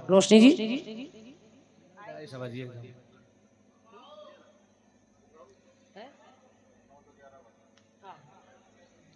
रोशनी जी समझिए।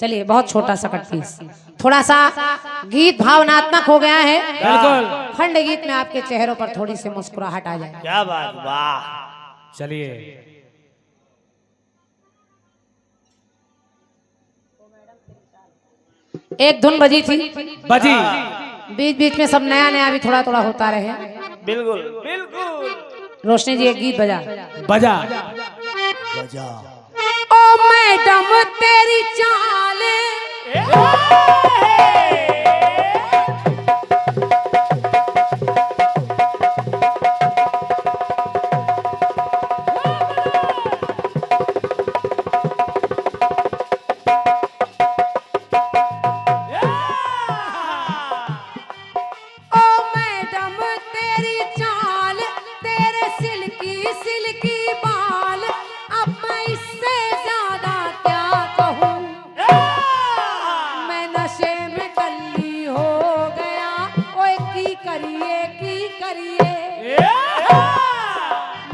चलिए, बहुत छोटा सा कट पीस, थोड़ा सा गीत भावनात्मक हो गया है। बिल्कुल। खंड गीत में आपके चेहरों पर थोड़ी सी मुस्कुराहट आ जाए। क्या बात, वाह। चलिए एक धुन बजी थी, बजी। बीच बीच में सब नया नया भी थोड़ा थोड़ा होता रहे। बिल्कुल बिल्कुल। रोशनी जी एक गीत बजा। बजा बजा। ओ मैडम तेरी चाल, ओ मैडम तेरी चाल, तेरे सिल्की सिल्की बाल, अब मैं इससे ज्यादा क्या कहूँ। मैं नशे में कल्ली हो गया, ओए की करिए।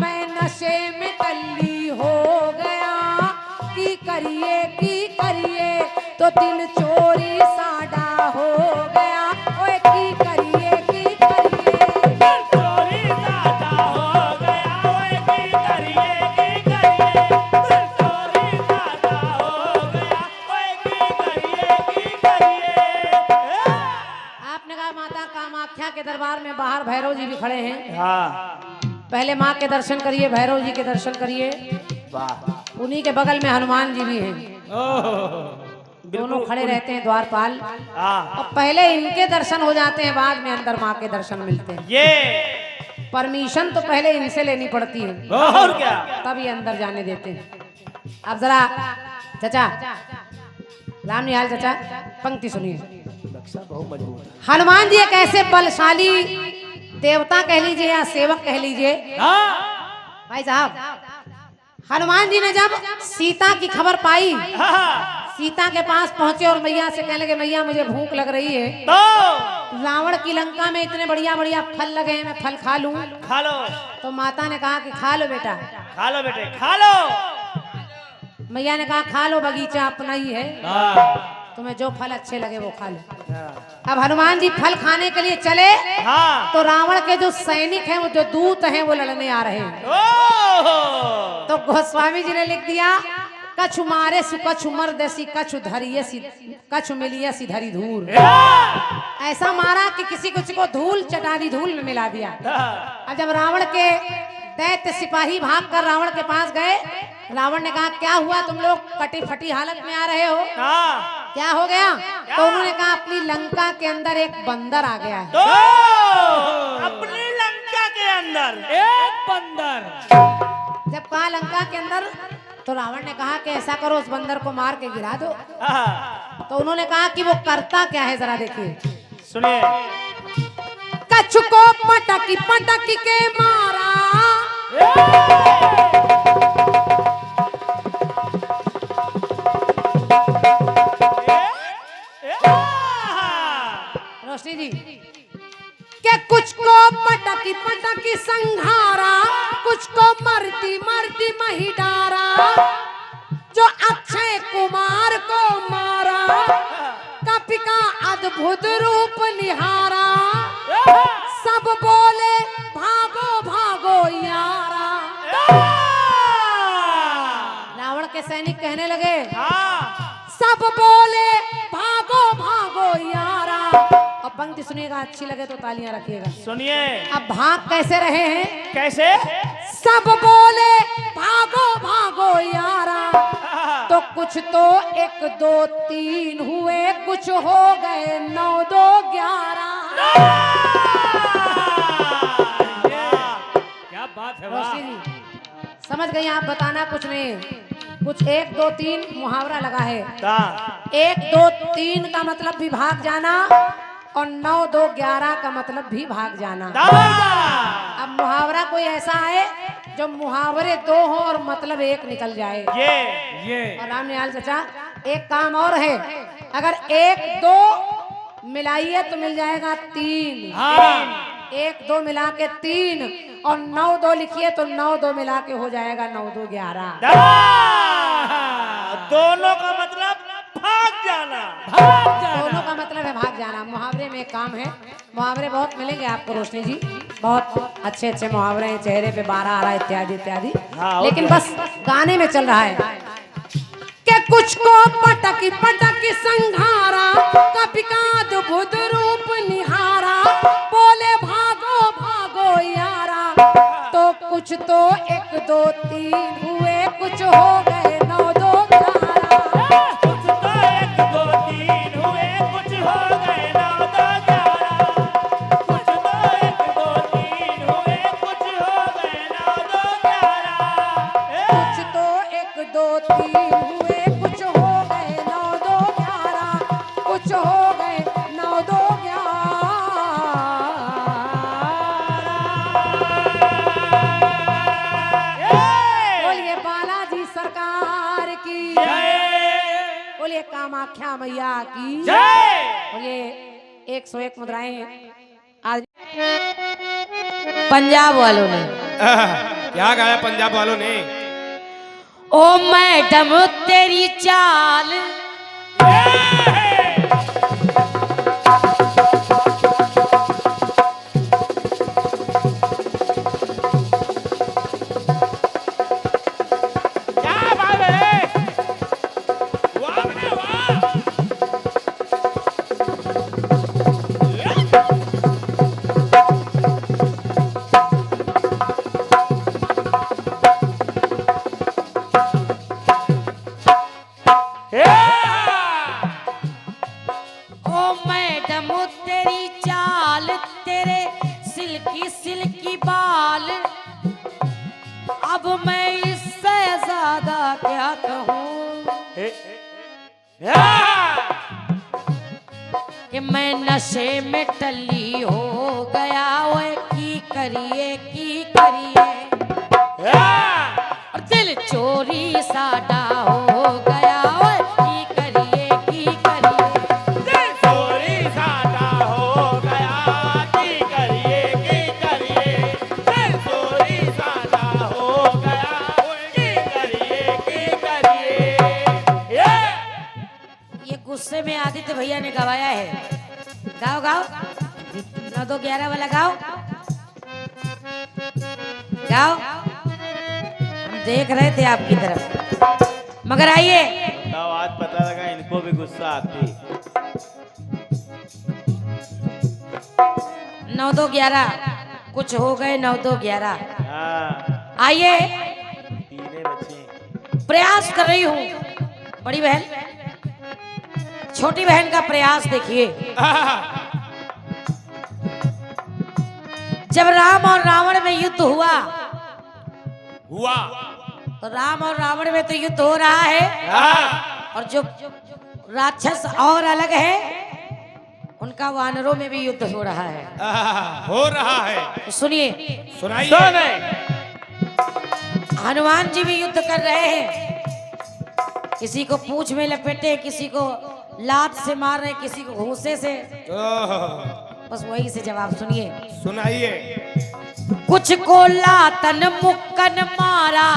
मैं नशे में कल्ली हो गया, की करिए तो दिल चोरी साडा हो गया, ओए की करिए। चोरी दादा हो गया, ओए की करिए, चोरी दादा हो गया, ओए की करिए। आपने कहा माता कामाख्या के दरबार में बाहर भैरव जी भी खड़े हैं। हाँ, पहले माँ के दर्शन करिए, भैरव जी के दर्शन करिए, वाह। उन्हीं के बगल में हनुमान जी भी हैं। दोनों खड़े रहते हैं द्वारपाल, हाँ, और पहले इनके दर्शन हो जाते हैं, बाद में अंदर माँ के दर्शन मिलते हैं। ये परमिशन तो पहले इनसे लेनी पड़ती है, और क्या। तब ये अंदर जाने देते हैं। अब जरा चाचा, राम निहाल चाचा, पंक्ति सुनिए। नक्शा बहुत मजबूत है। हनुमान जी एक ऐसे बलशाली देवता कह लीजिए या सेवक कह लीजिए। भाई साहब, हनुमान जी ने जब सीता की खबर पाई, सीता के पास पहुंचे और मैया से कहने लगे, मैया मुझे भूख लग रही है, तो रावण की लंका में इतने बढ़िया बढ़िया फल लगे हैं, मैं फल खा लूं। खा लो, तो माता ने कहा कि खा लो बेटा। खा लो बेटे, खा लो। मैया ने कहा खा लो, बगीचा अपना ही है, तुम्हें जो फल अच्छे लगे वो खा लो। अब हनुमान जी फल खाने के लिए चले, हाँ, तो रावण के जो सैनिक हैं, वो जो दूत हैं, वो लड़ने आ रहे हैं। ओह, तो गोस्वामी जी ने लिख दिया, कछु मारे सु कछु मर देसी, कछु धरिए सी कछु मिलिए सी धरी धूल। ऐसा मारा कि किसी कुछ को धूल चटारी धूल में मिला दिया। अब जब रावण के दैत्य सिपाही भागकर रावण के पास गए, रावण ने कहा क्या हुआ, तुम लोग कटी फटी हालत में आ रहे हो, हाँ, क्या हो गया। तो उन्होंने कहा अपनी लंका के अंदर एक बंदर आ गया है। तो अपनी लंका के अंदर एक बंदर। जब कहा लंका के अंदर, तो रावण ने कहा कि ऐसा करो, उस बंदर को मार के गिरा दो। हाँ, तो उन्होंने कहा कि वो करता क्या है, जरा देखिए। सुनिए। कछु को पटकी पटकी के मारा, रोशनी जी, के कुछ को पटकी पटकी संघारा, कुछ को मरती मरती मही डारा, जो अक्षय कुमार को मारा, कपि का अद्भुत रूप निहारा, सब बोले भागो भागो यारा। रावण के सैनिक कहने लगे, सब बोले भागो भागो यारा। अब पंक्ति सुनिएगा, अच्छी लगे तो तालियां रखिएगा। सुनिए। अब भाग कैसे रहे हैं, कैसे। सब बोले भागो भागो यारा, तो कुछ तो 1 2 3 हुए, कुछ हो गए 9 2 11। क्या बात है, रोशनी जी समझ गई आप, बताना कुछ नहीं, कुछ 1 2 3 मुहावरा लगा है। 1 2 3 का मतलब भी भाग जाना, और 9 2 11 का मतलब भी भाग जाना। अब मुहावरा कोई ऐसा है जो मुहावरे 2 हो और मतलब 1 निकल जाए। ये और राम निहाल चाचा, एक काम और है, अगर 1 2 मिलाइए तो मिल जाएगा 3, एक दो मिला के 3 और 9 2 लिखिए तो 9 2 मिला के हो जाएगा 9 2 11। दोनों का मतलब भाग जाना। दोनों का मतलब है भाग जाना। मुहावरे में एक काम है, मुहावरे बहुत मिलेंगे आपको रोशनी जी, बहुत अच्छे अच्छे मुहावरे हैं, चेहरे पे 12 आ रहा इत्यादि इत्यादि। हाँ, लेकिन ओके। बस गाने में चल रहा है कि कुछ को पटकी पटकी संघारा, कभी कांद बुध रूप निहारा, बोले भागो भागो यारा, तो कुछ तो 1 2 3 हुए, कुछ हो गए 9 2 11। कुछ तो 1 2 3 हुए, कुछ हो गए 9 2 11। कुछ तो 1 2 3 हुए, कुछ हो गए 9 2 11। कुछ तो 1 2 3 हुए, कुछ हो गए 9 2 11, कुछ हो गए 9 2 11। बोलिए बालाजी सरकार की, बोलिए कामाख्या मैया की। बोलिए 101 मुद्राएं आज पंजाब वालों ने। क्या गाया पंजाब वालों ने? ओ मैडम तेरी चाल, क्या बात है? वाह बे वाह। ओ मैडम तेरी चाल, तेरे सिल्की सिल्की बाल, अब मैं इससे ज्यादा क्या कहूँ कि मैं नशे में टल्ली हो गया, ओए की करिए और दिल चोरी साडा हो गया, ओए की करिए दिल चोरी साडा हो गया, की करिए दिल चोरी साडा हो गया, की करिए। ये गुस्से में आदित्य भैया ने गवाया है। गाओ गाओ 9 2 11 वाला गाओ गाओ। हम देख रहे थे आपकी तरफ, मगर आइए बताओ, आज पता लगा इनको भी गुस्सा आती। 9 2 11 कुछ हो गए 9 2 11। हाँ, आइए तीने बच्चे। प्रयास कर रही हूँ बड़ी बहन, छोटी बहन का प्रयास देखिए। जब राम और रावण में युद्ध हुआ तो राम और रावण में तो युद्ध हो रहा है, और जो राक्षस और अलग है उनका वानरों में भी युद्ध हो रहा है। हो रहा है, तो सुनिए, सुनाइए। हनुमान जी भी युद्ध कर रहे हैं, किसी को पूंछ में लपेटे, किसी को लात से मार रहे, किसी को घूंसे से। बस वही से जवाब सुनिए, सुनाइए। कुछ को लातन मुक्कन मारा,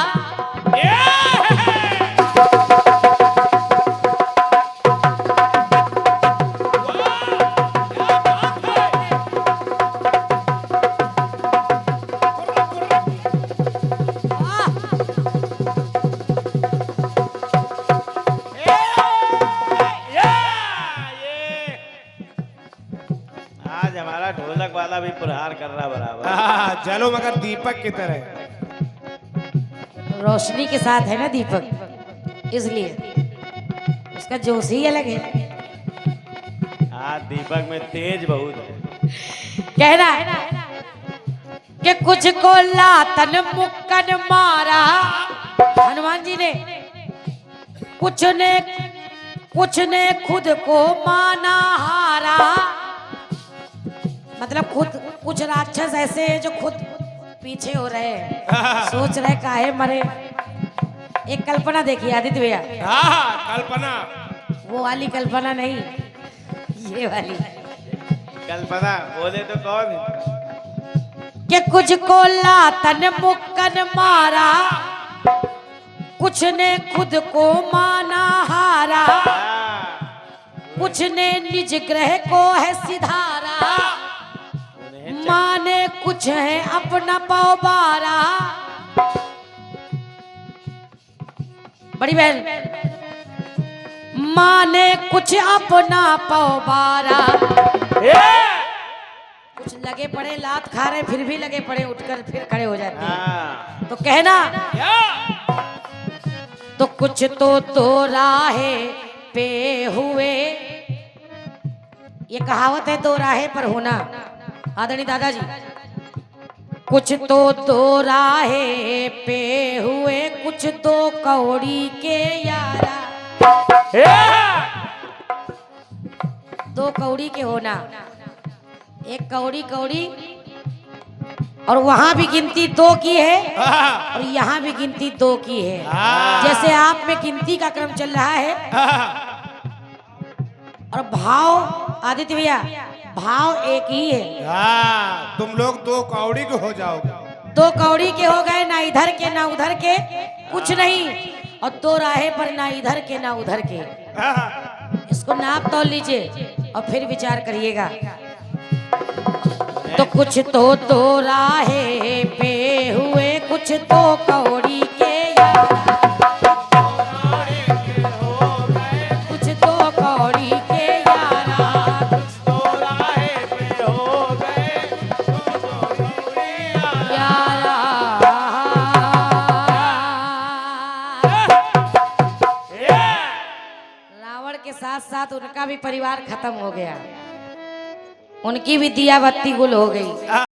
आज हमारा ढोलक वाला भी प्रहार कर रहा बराबर। चलो मगर दीपक की तरह। रोशनी के साथ है ना दीपक, इसलिए उसका जोश ही अलग है। आज दीपक में तेज बहुत है। कहना है कि कुछ को लातन मुक्कन मारा, हनुमान जी ने, कुछ ने खुद को माना हारा। मतलब खुद कुछ राक्षस ऐसे हैं जो खुद पीछे हो रहे हैं, सोच रहे काहे मरे। एक कल्पना देखिए आदित्य भैया, कल्पना, वो वाली कल्पना नहीं, ये वाली कल्पना बोले तो कौन? कि कुछ को लातन मुक्कन मारा, कुछ ने खुद को माना हारा, कुछ ने निज ग्रह को है सिधारा, माने कुछ है अपना पौबारा। बड़ी बहन, माने कुछ अपना पौबारा। कुछ लगे पड़े लात खा रहे फिर भी लगे पड़े, उठकर फिर खड़े हो जाते हैं। तो कहना तो कुछ तो राहे पे हुए, ये कहावत है दो राहे पर होना आदरणीय दादाजी। कुछ तो राहे पे हुए, कुछ तो कौड़ी के यारा। दो कौड़ी के होना, एक कौड़ी कौड़ी, और वहां भी गिनती दो की है और यहाँ भी गिनती दो की है। जैसे आप में गिनती का क्रम चल रहा है और भाव आदित्य भैया भाव एक ही है। हाँ, तुम लोग दो कौड़ी के हो जाओगे। दो कौड़ी के हो गए, ना इधर के ना उधर के, कुछ नहीं। और दो राहे पर ना इधर के ना उधर के। इसको नाप तौल लीजिए और फिर विचार करिएगा। तो कुछ तो राहे पे हुए, कुछ तो कौड़ी के यारा, कुछ तो कौड़ी के यारा, यारा। रावण के साथ साथ उनका भी परिवार खत्म हो गया, उनकी भी दिया बत्ती गुल हो गई।